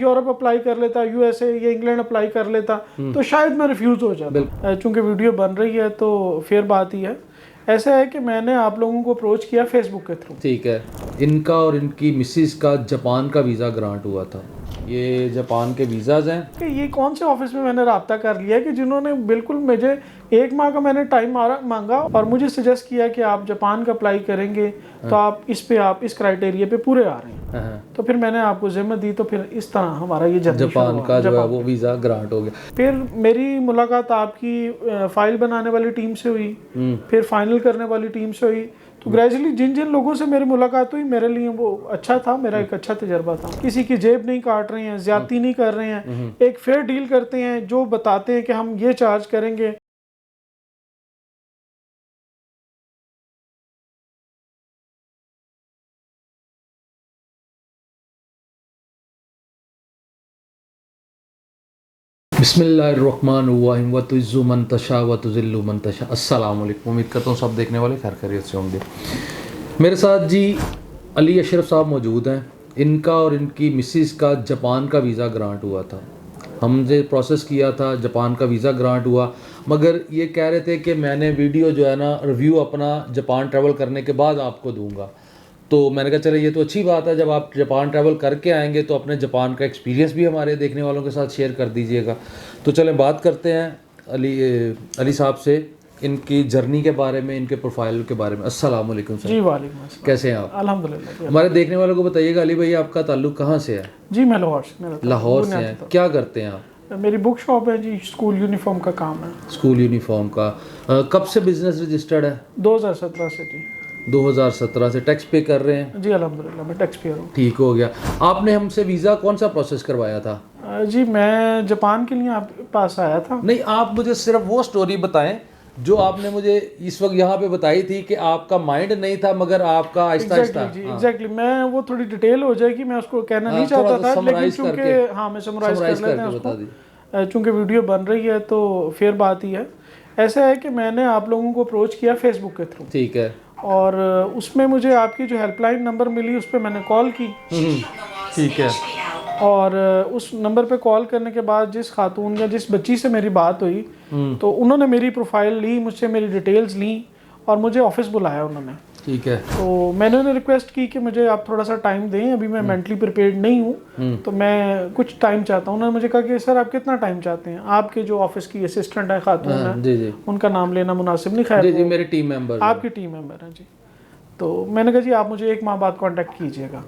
Europe apply कर लेता, USA या इंग्लैंड अप्लाई कर लेता तो शायद मैं रिफ्यूज हो जाता। चूंकि वीडियो बन रही है तो फिर बात ही है। ऐसा है कि मैंने आप लोगों को अप्रोच किया फेसबुक के थ्रू। ठीक है। इनका और इनकी मिसिस का जापान का वीज़ा ग्रांट हुआ था। ये जापान के वीज़ाज हैं कि ये कौन से ऑफिस में मैंने रब्ता कर लिया कि जिन्होंने बिल्कुल मुझे 1 माह का मैंने टाइम मांगा और मुझे सजेस्ट किया कि आप जापान का अप्लाई करेंगे तो आप इस क्राइटेरिया पे पूरे आ रहे हैं। तो फिर मैंने आपको जिम्मे दी, तो फिर इस तरह हमारा ये जापान का जो है वो वीज़ा ग्रांट हो गया। फिर मेरी मुलाकात आपकी फाइल बनाने वाली टीम से हुई, फिर फाइनल करने वाली टीम से हुई। तो ग्रेजुअली जिन जिन लोगों से मेरी मुलाकात हुई मेरे लिए वो अच्छा था, मेरा एक अच्छा तजर्बा था। किसी की जेब नहीं काट रहे हैं, ज्यादती नहीं कर रहे हैं, एक फेयर डील करते हैं, जो बताते हैं कि हम ये चार्ज करेंगे। बिस्मिल्लाहिर्रहमानिर्रहीम व तुइज़्ज़ु मन तशा व तुज़िल्लु मन तशा। अस्सलाम वालेकुम। उम्मीद करता हूँ सब देखने वाले खैर खैरियत से होंगे। मेरे साथ जी अली अशरफ साहब मौजूद हैं। इनका और इनकी मिसिस का जापान का वीज़ा ग्रांट हुआ था। हमने प्रोसेस किया था, जापान का वीज़ा ग्रांट हुआ, मगर ये कह रहे थे कि मैंने वीडियो जो है ना रिव्यू अपना जापान ट्रैवल करने के बाद आपको दूंगा। तो मैंने कहा चले ये तो अच्छी बात है, जब आप जापान ट्रैवल करके आएंगे तो अपने जापान का एक्सपीरियंस भी हमारे देखने वालों के साथ शेयर कर दीजिएगा। तो चलें बात करते हैं अली साहब से इनकी जर्नी के बारे में, इनके प्रोफाइल के बारे में। अस्सलाम वालेकुम सर। जी वालेकुम अस्सलाम। कैसे हैं आप? अल्हम्दुलिल्लाह। हमारे देखने वालों को बताइएगा अली भाई आपका ताल्लुक कहाँ से है? जी मैं लाहौर से। लाहौर से हैं। क्या करते हैं आप? मेरी बुक शॉप है जी, स्कूल यूनिफॉर्म का काम है। स्कूल यूनिफॉर्म का। कब से बिजनेस रजिस्टर्ड है? 2017 से जी। 2017 से। टैक्स पे कर रहे हैं? जी अल्हम्दुलिल्लाह मैं टैक्स पेयर हूँ। ठीक हो गया। आपने हमसे वीज़ा कौन सा प्रोसेस करवाया था? जी मैं जापान के लिए आपके पास आया था। नहीं, आप मुझे सिर्फ वो स्टोरी बताएं जो आपने मुझे इस वक्त यहाँ पे बताई थी कि आपका माइंड नहीं था मगर आपका आहिस्ता आहिस्ता। एग्जैक्टली मैं वो थोड़ी डिटेल हो जाएगी, मैं उसको कहना नहीं चाहता था, लेकिन चूंकि हाँ मैं समराइज कर लेते हैं उसको, चूंकि वीडियो बन रही है तो फिर बात ही है। ऐसा है कि मैंने आप लोगों को अप्रोच किया फेसबुक के थ्रू। ठीक है। और उसमें मुझे आपकी जो हेल्पलाइन नंबर मिली उस पर मैंने कॉल की। ठीक है। और उस नंबर पे कॉल करने के बाद जिस खातून या जिस बच्ची से मेरी बात हुई तो उन्होंने मेरी प्रोफाइल ली, मुझसे मेरी डिटेल्स ली और मुझे ऑफिस बुलाया उन्होंने। ठीक है। तो मैंने उन्हें रिक्वेस्ट की कि मुझे आप थोड़ा सा टाइम दें, अभी मैं मेंटली प्रिपेयर्ड नहीं हूँ, तो मैं कुछ टाइम चाहता हूँ। उन्होंने मुझे कहा कि सर आप कितना टाइम चाहते हैं? आपके जो ऑफिस की असिस्टेंट है खातून है, जी। उनका नाम लेना मुनासिब नहीं, खैर जी मेरे टीम मेंबर, आपकी टीम मेंबर है जी। तो मैंने कहा जी आप मुझे 1 माह बाद कांटेक्ट कीजिएगा।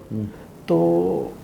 तो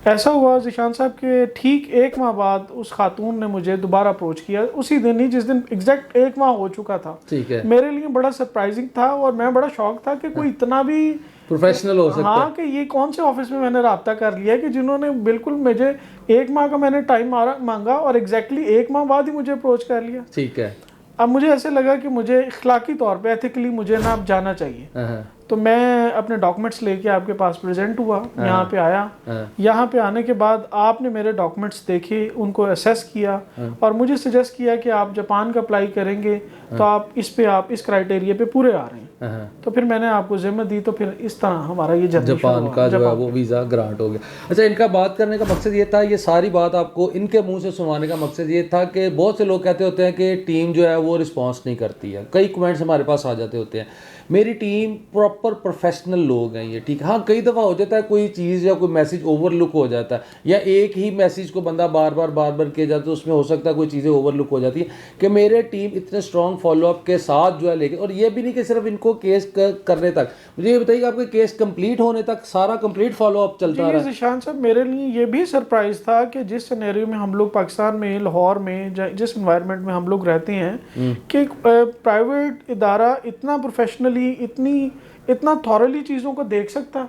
ऐसा हुआ ज़ीशान साहब के ठीक 1 माह बाद उस खातून ने मुझे दोबारा अप्रोच किया, उसी दिन ही जिस दिन एग्जैक्ट 1 माह हो चुका था। ठीक है। मेरे लिए बड़ा सरप्राइजिंग था और मैं बड़ा शौक था कि कोई इतना भी प्रोफेशनल हो सकता है। हाँ, कि ये कौन से ऑफिस में मैंने रब्ता कर लिया कि जिन्होंने बिल्कुल मुझे 1 माह का मैंने टाइम मांगा और एग्जैक्टली 1 माह बाद ही मुझे अप्रोच कर लिया। ठीक है। अब मुझे ऐसे लगा कि मुझे इखलाकी तौर पे एथिकली मुझे ना अब जाना चाहिए। तो मैं अपने डॉक्यूमेंट्स लेके आपके पास प्रेजेंट हुआ, यहाँ पे आया। यहाँ पे आने के बाद आपने मेरे डॉक्यूमेंट्स देखे, उनको असेस किया और मुझे सजेस्ट किया कि आप जापान का अप्लाई करेंगे तो आप इस क्राइटेरिया पे पूरे आ रहे हैं। तो फिर मैंने आपको जिम्मे दी, तो फिर इस तरह हमारा ये जापान का जो है वो वीज़ा ग्रांट हो गया। अच्छा, इनका बात करने का मकसद ये था, ये सारी बात आपको इनके मुंह से सुनवाने का मकसद ये था कि बहुत से लोग कहते होते हैं कि टीम जो है वो रिस्पॉन्स नहीं करती है। कई कमेंट्स हमारे पास आ जाते होते हैं। मेरी टीम प्रॉपर प्रोफेशनल लोग हैं ये, ठीक। हाँ, कई दफ़ा हो जाता है कोई चीज़ या कोई मैसेज ओवरलुक हो जाता है, या एक ही मैसेज को बंदा बार बार किया जाता है, उसमें हो सकता है कोई चीज़ें ओवरलुक हो जाती है। कि मेरे टीम इतने स्ट्रॉन्ग फॉलोअप के साथ जो है लेके, और ये भी नहीं कि सिर्फ इनको केस करने तक, मुझे ये बताइए आपके केस कंप्लीट होने तक सारा कंप्लीट फॉलोअप चलता रहा? ज़ीशान साहब मेरे लिए ये भी सरप्राइज था कि जिस सिनेरियो में हम लोग पाकिस्तान में, लाहौर में, जिस इन्वायरमेंट में हम लोग रहते हैं, कि प्राइवेट इदारा इतना प्रोफेशनली इतना थॉरली चीज़ों को देख सकता।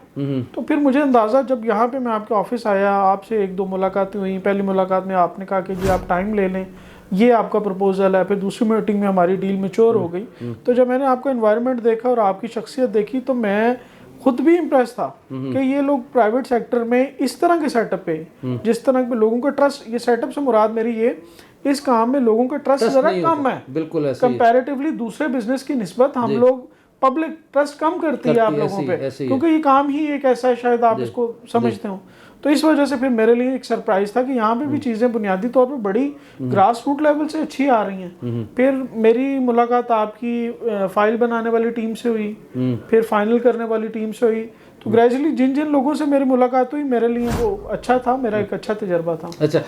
तो फिर मुझे अंदाज़ा, जब यहाँ पे मैं आपके ऑफिस आया, आपसे 1-2 मुलाकातें हुई। पहली मुलाकात में आपने कहा कि जी आप टाइम ले लें, ये आपका प्रपोजल है। फिर दूसरी मीटिंग में हमारी डील मैच्योर हो गई। तो जब मैंने आपका एनवायरनमेंट देखा और आपकी शख्सियत देखी तो मैं खुद भी इम्प्रेस था कि ये लोग प्राइवेट सेक्टर में इस तरह के सेटअप पे, जिस तरह के लोगों का ट्रस्ट, ये सेटअप से मुराद मेरी ये, इस काम में लोगों का ट्रस्ट जरा कम है बिल्कुल कंपैरेटिवली दूसरे बिजनेस की निस्बत। हम लोग पब्लिक ट्रस्ट कम करती है आप लोगों पे, क्योंकि ये काम ही एक ऐसा है, शायद आप इसको समझते हो। तो इस वजह से फिर मेरे लिए एक सरप्राइज था कि यहाँ पे भी चीज़ें बुनियादी तौर पे बड़ी ग्रास रूट लेवल से अच्छी आ रही हैं। फिर मेरी मुलाकात आपकी फाइल बनाने वाली टीम से हुई, फिर फाइनल करने वाली टीम से हुई। तो ग्रेजुअली जिन जिन लोगों से मेरी मुलाकात हुई मेरे लिए वो अच्छा था, मेरा एक अच्छा तजर्बा था। अच्छा,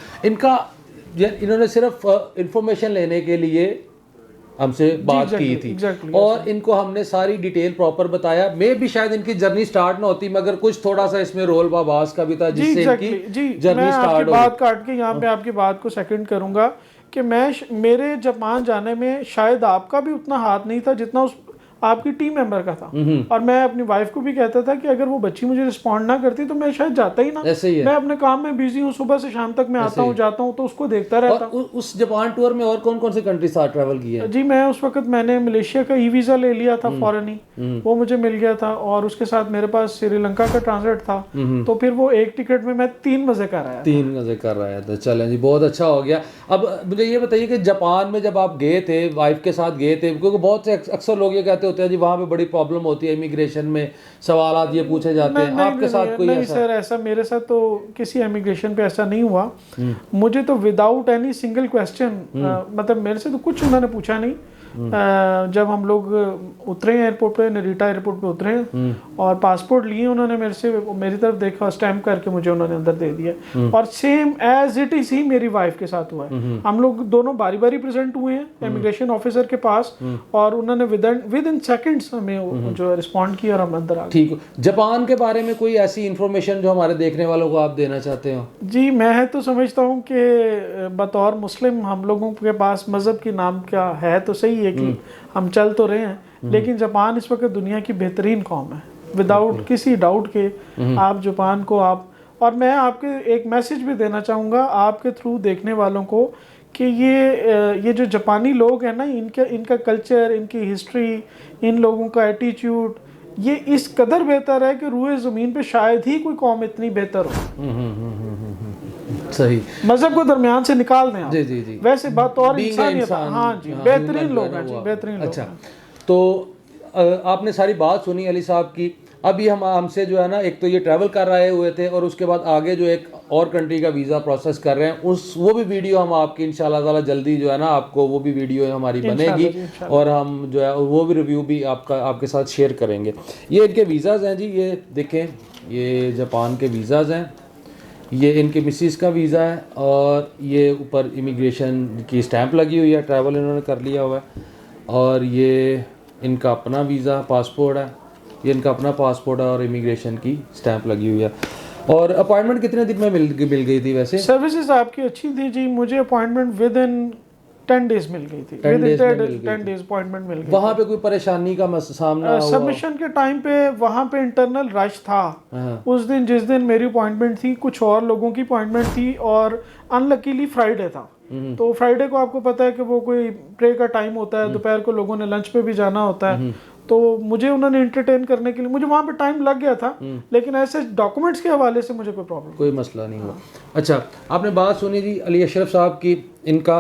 इन्होंने सिर्फ इंफॉर्मेशन लेने के लिए हमसे बात की थी और इनको हमने सारी डिटेल प्रॉपर बताया। मैं भी शायद इनकी जर्नी स्टार्ट ना होती मगर कुछ थोड़ा सा इसमें रोल बाबास का भी था जिससे इनकी जर्नी स्टार्ट हो। बात काट के यहाँ पे आपकी बात को सेकंड करूंगा कि मेरे जापान जाने में शायद आपका भी उतना हाथ नहीं था जितना उस आपकी टीम मेंबर का था। और मैं अपनी वाइफ को भी कहता था कि अगर वो बच्ची मुझे रिस्पॉन्ड ना करती तो मैं शायद जाता ही ना। ऐसे ही है। मैं अपने काम में बिजी हूँ, सुबह से शाम तक मैं आता हूँ जाता हूँ, तो उसको देखता रहता। उस जापान टूर में और कौन कौन से कंट्री साथ ट्रैवल किया? जी मैं उस वक्त मैंने मलेशिया का वीजा ले लिया था फॉरेन ही, वो मुझे मिल गया था और उसके साथ मेरे पास श्रीलंका का ट्रांसलेट था। तो फिर वो एक टिकट में मैं 3 मजे कर आया था। चलें जी, बहुत अच्छा हो गया। अब मुझे ये बताइए कि जापान में जब आप गए थे, वाइफ के साथ गए थे, क्योंकि बहुत से अक्सर लोग ये कहते होते हैं जी वहाँ पे बड़ी प्रॉब्लम होती है इमिग्रेशन में, सवाल ये पूछे जाते हैं, आपके साथ कोई नहीं सर, ऐसा मेरे साथ तो किसी इमिग्रेशन पे ऐसा नहीं हुआ। मुझे तो विदाउट एनी सिंगल क्वेश्चन, मतलब मेरे से तो कुछ उन्होंने पूछा नहीं। जब हम लोग उतरे एयरपोर्ट पे, नरीटा एयरपोर्ट पे उतरे और पासपोर्ट लिए उन्होंने मेरे से, मेरी तरफ देखा, स्टैम्प करके मुझे उन्होंने अंदर दे दिया और सेम एज इट इज ही मेरी वाइफ के साथ हुआ है। हम लोग दोनों बारी बारी प्रेजेंट हुए हैं इमिग्रेशन ऑफिसर के पास और उन्होंने विद इन सेकंड्स हमें जो रिस्पॉन्ड किया और हम अंदर आ गए। ठीक। जापान के बारे में कोई ऐसी इंफॉर्मेशन जो हमारे देखने वालों को आप देना चाहते हो? जी मैं तो समझता हूँ कि बतौर मुस्लिम हम लोगों के पास मजहब की नाम क्या है तो सही है कि हम चल तो रहे हैं, लेकिन जापान इस वक्त दुनिया की बेहतरीन कौम है विदाउट किसी डाउट के। आप जापान को और मैं आपके एक मैसेज भी देना चाहूँगा आपके थ्रू देखने वालों को कि ये जो जापानी लोग हैं ना, इनका कल्चर, इनकी हिस्ट्री, इन लोगों का एटीट्यूड, ये इस कदर बेहतर है कि रूए ज़मीन पे शायद ही कोई कौम इतनी बेहतर हो। सही। मजहब को दरमियान से निकाल दें आप। जी। वैसे बात और इंसानियत, हाँ जी, बेहतरीन लोग हैं जी, बेहतरीन लोग। अच्छा, तो आपने सारी बात सुनी अली साहब की। अभी हमसे जो है ना, एक तो ये ट्रैवल कर रहे हुए थे और उसके बाद आगे जो एक और कंट्री का वीज़ा प्रोसेस कर रहे हैं, वो भी वीडियो हम आपकी इंशाल्लाह ताला जल्दी जो है ना, आपको वो भी वीडियो हमारी बनेगी और हम जो है वो भी रिव्यू भी आपके साथ शेयर करेंगे। ये इनके वीज़ाज़ हैं जी, ये देखें, ये जापान के वीज़ाज़ हैं, ये इनके मिसिस का वीज़ा है और ये ऊपर इमिग्रेशन की स्टैंप लगी हुई है, ट्रैवल इन्होंने कर लिया हुआ है। और ये इनका अपना वीज़ा पासपोर्ट है, ये इनका अपना पासपोर्ट है और इमिग्रेशन की स्टैंप लगी हुई है। और अपॉइंटमेंट कितने दिन में मिल गई थी? वैसे सर्विसेज आपकी अच्छी थी जी, मुझे अपॉइंटमेंट विद इन 10 डेज मिल गई थी। 10 डेज अपॉइंटमेंट मिल गई। वहाँ पे कोई परेशानी का सामना हुआ? सबमिशन के टाइम पे वहाँ पे इंटरनल रश था। उस दिन जिस दिन मेरी अपॉइंटमेंट थी, कुछ और लोगों की अपॉइंटमेंट थी और अनलकीली फ्राइडे था। तो फ्राइडे को आपको पता है कि वो कोई प्रे का टाइम होता है, दोपहर को लोगों ने लंच पे भी जाना होता है। तो मुझे उन्होंने एंटरटेन करने के लिए मुझे वहाँ पे टाइम लग गया था, लेकिन ऐसे डॉक्यूमेंट्स के हवाले से मुझे कोई मसला नहीं हुआ। अच्छा, आपने बात सुनी जी अली अशरफ साहब की, इनका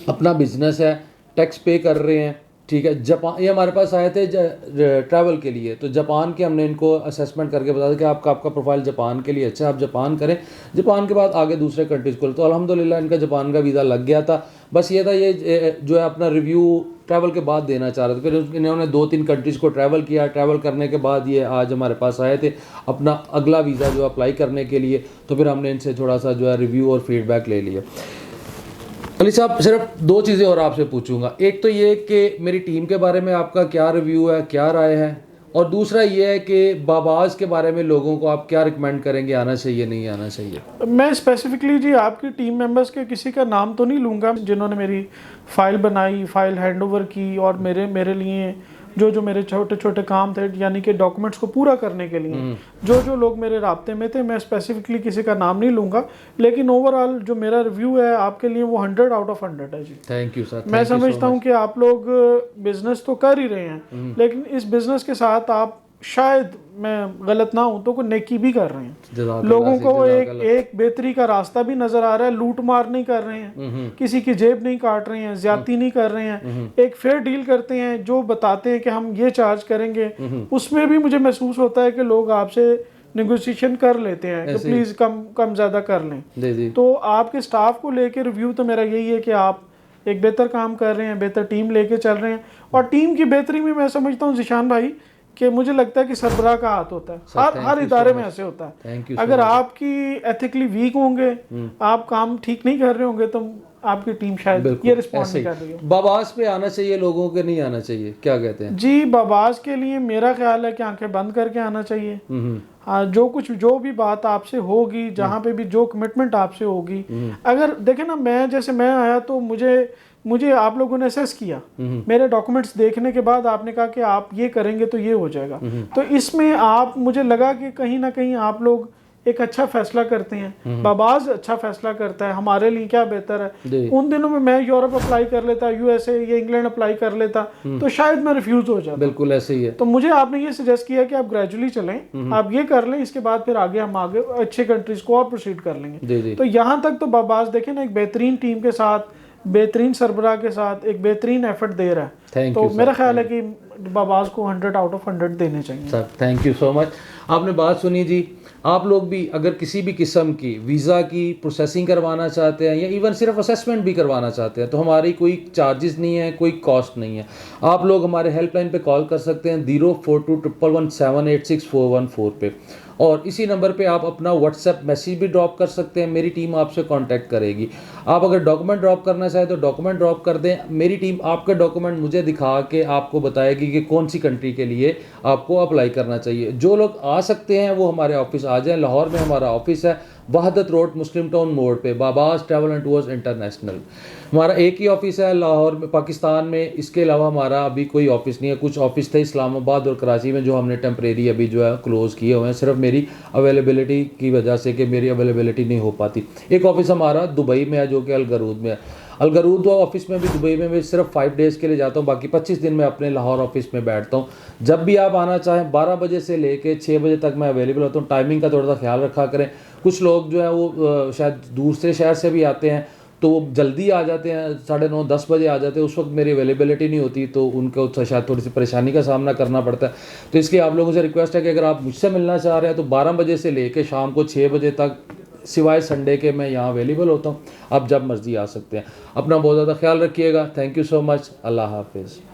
अपना बिजनेस है, टैक्स पे कर रहे हैं, ठीक है। जापान, ये हमारे पास आए थे ट्रैवल के लिए, तो जापान के हमने इनको असेसमेंट करके बता दिया कि आपका प्रोफाइल जापान के लिए अच्छा है, आप जापान करें, जापान के बाद आगे दूसरे कंट्रीज़ को। तो अल्हम्दुलिल्लाह इनका जापान का वीज़ा लग गया था। बस ये था, ये जो है अपना रिव्यू ट्रैवल के बाद देना चाह रहे थे। फिर इन्होंने 2-3 कंट्रीज़ को ट्रैवल किया, ट्रैवल करने के बाद ये आज हमारे पास आए थे अपना अगला वीज़ा जो अप्लाई करने के लिए। तो फिर हमने इनसे थोड़ा सा जो है रिव्यू और फीडबैक ले लिया। अली साहब, सिर्फ 2 चीज़ें और आपसे पूछूंगा। एक तो ये कि मेरी टीम के बारे में आपका क्या रिव्यू है, क्या राय है, और दूसरा ये है कि बाबाज के बारे में लोगों को आप क्या रिकमेंड करेंगे, आना चाहिए नहीं आना चाहिए? मैं स्पेसिफिकली जी आपकी टीम मेंबर्स के किसी का नाम तो नहीं लूँगा जिन्होंने मेरी फ़ाइल बनाई, फ़ाइल हैंडओवर की और मेरे लिए जो मेरे छोटे छोटे काम थे, यानी कि डॉक्यूमेंट्स को पूरा करने के लिए जो लोग मेरे राब्ते में थे, मैं स्पेसिफिकली किसी का नाम नहीं लूँगा, लेकिन ओवरऑल जो मेरा रिव्यू है आपके लिए वो 100 आउट ऑफ 100 है जी। Thank you sir. मैं समझता हूँ कि आप लोग बिजनेस तो कर ही रहे हैं, लेकिन इस बिजनेस के साथ आप शायद, मैं गलत ना हूं तो, कोई नेकी भी कर रहे हैं। लोगों को एक बेहतरी का रास्ता भी नजर आ रहा है, लूट मार नहीं कर रहे हैं, किसी की जेब नहीं काट रहे हैं, ज्यादती नहीं कर रहे हैं, एक फेयर डील करते हैं। जो बताते हैं कि हम ये चार्ज करेंगे, उसमें भी मुझे महसूस होता है कि लोग आपसे नेगोशिएशन कर लेते हैं कि प्लीज़ कम ज़्यादा कर लें। जी जी। तो आपके स्टाफ को लेके रिव्यू तो मेरा यही है कि आप एक बेहतर काम कर रहे हैं, बेहतर टीम लेके चल रहे हैं। और टीम की बेहतरी में मैं समझता हूँ ज़िशान भाई कि मुझे लगता है कि सरबराह का हाथ होता है, हर इदारे में ऐसे होता है। अगर आपकी एथिकली वीक होंगे, आप काम ठीक नहीं कर रहे होंगे, तो आपकी टीम शायद ये रिस्पॉन्ड नहीं कर रही है। बाबास पे आना चाहिए लोगों के, नहीं आना चाहिए, क्या कहते हैं जी? बाबास के लिए मेरा ख्याल है कि आंखें बंद करके आना चाहिए। हाँ, जो भी बात आपसे होगी, जहाँ पे भी जो कमिटमेंट आपसे होगी, अगर देखें ना, मैं आया तो मुझे आप लोगों ने असेस किया, मेरे डॉक्यूमेंट्स देखने के बाद आपने कहा कि आप ये करेंगे तो ये हो जाएगा। तो इसमें मुझे लगा कि कहीं ना कहीं आप लोग एक अच्छा फैसला करते हैं। बाबाज अच्छा फैसला करता है, हमारे लिए क्या बेहतर है। उन दिनों में मैं यूरोप अप्लाई कर लेता, यूएसए या इंग्लैंड अप्लाई कर लेता, तो शायद मैं रिफ्यूज हो जाता। बिल्कुल ऐसे ही है। तो मुझे आपने ये सजेस्ट किया कि आप ग्रेजुअली चलें, आप ये कर लें, इसके बाद फिर हम आगे अच्छे कंट्रीज को और प्रोसीड कर लेंगे। तो यहाँ तक तो बाबाज देखें ना, एक बेहतरीन टीम के साथ, बेहतरीन सरबराह के साथ एक बेहतरीन एफर्ट दे रहा है। तो मेरा ख्याल है कि बाबाज को 100 आउट ऑफ 100 देने चाहिए। Sir thank you so much. आपने बात सुनी जी। आप लोग भी अगर किसी भी किस्म की वीज़ा की प्रोसेसिंग करवाना चाहते हैं या इवन सिर्फ असेसमेंट भी करवाना चाहते हैं, तो हमारी कोई चार्जेस नहीं है, कोई कॉस्ट नहीं है। आप लोग हमारे हेल्पलाइन पे कॉल कर सकते हैं 042111786414 पे, और इसी नंबर पे आप अपना व्हाट्सएप मैसेज भी ड्रॉप कर सकते हैं, मेरी टीम आपसे कांटेक्ट करेगी। आप अगर डॉक्यूमेंट ड्रॉप करना चाहें तो डॉक्यूमेंट ड्रॉप कर दें, मेरी टीम आपके डॉक्यूमेंट मुझे दिखा के आपको बताएगी कि कौन सी कंट्री के लिए आपको अप्लाई करना चाहिए। जो लोग आ सकते हैं वो हमारे ऑफिस आ जाएं। लाहौर में हमारा ऑफिस है, वहदत रोड, मुस्लिम टाउन मोड़ पे, बाबाज ट्रैवल एंड टूर्स इंटरनेशनल। हमारा एक ही ऑफिस है लाहौर में, पाकिस्तान में। इसके अलावा हमारा अभी कोई ऑफिस नहीं है। कुछ ऑफिस थे इस्लामाबाद और कराची में, जो हमने टेम्परेरी अभी जो है क्लोज़ किए हुए हैं, सिर्फ मेरी अवेलेबिलिटी की वजह से, कि मेरी अवेलेबिलिटी नहीं हो पाती। एक ऑफिस हमारा दुबई में है, जो कि अलगरूद में है। अलगरूद ऑफिस में भी, दुबई में भी सिर्फ 5 डेज़ के लिए जाता हूँ, बाकी 25 दिन मैं अपने लाहौर ऑफिस में बैठता हूँ। जब भी आप आना चाहें 12 बजे से लेके 6 बजे तक मैं अवेलेबल होता हूँ। टाइमिंग का थोड़ा सा ख्याल रखा करें। कुछ लोग जो है वो शायद दूसरे शहर से भी आते हैं, तो वो जल्दी आ जाते हैं, 9:30 10 बजे आ जाते हैं, उस वक्त मेरी अवेलेबिलिटी नहीं होती, तो उनको शायद थोड़ी सी परेशानी का सामना करना पड़ता है। तो इसलिए आप लोगों से रिक्वेस्ट है कि अगर आप मुझसे मिलना चाह रहे हैं तो 12 बजे से लेकर शाम को 6 बजे तक, सिवाय संडे के, मैं यहाँ अवेलेबल होता हूँ। आप जब मर्जी आ सकते हैं। अपना बहुत ज़्यादा ख्याल रखिएगा। Thank you so much. अल्लाह हाफिज़।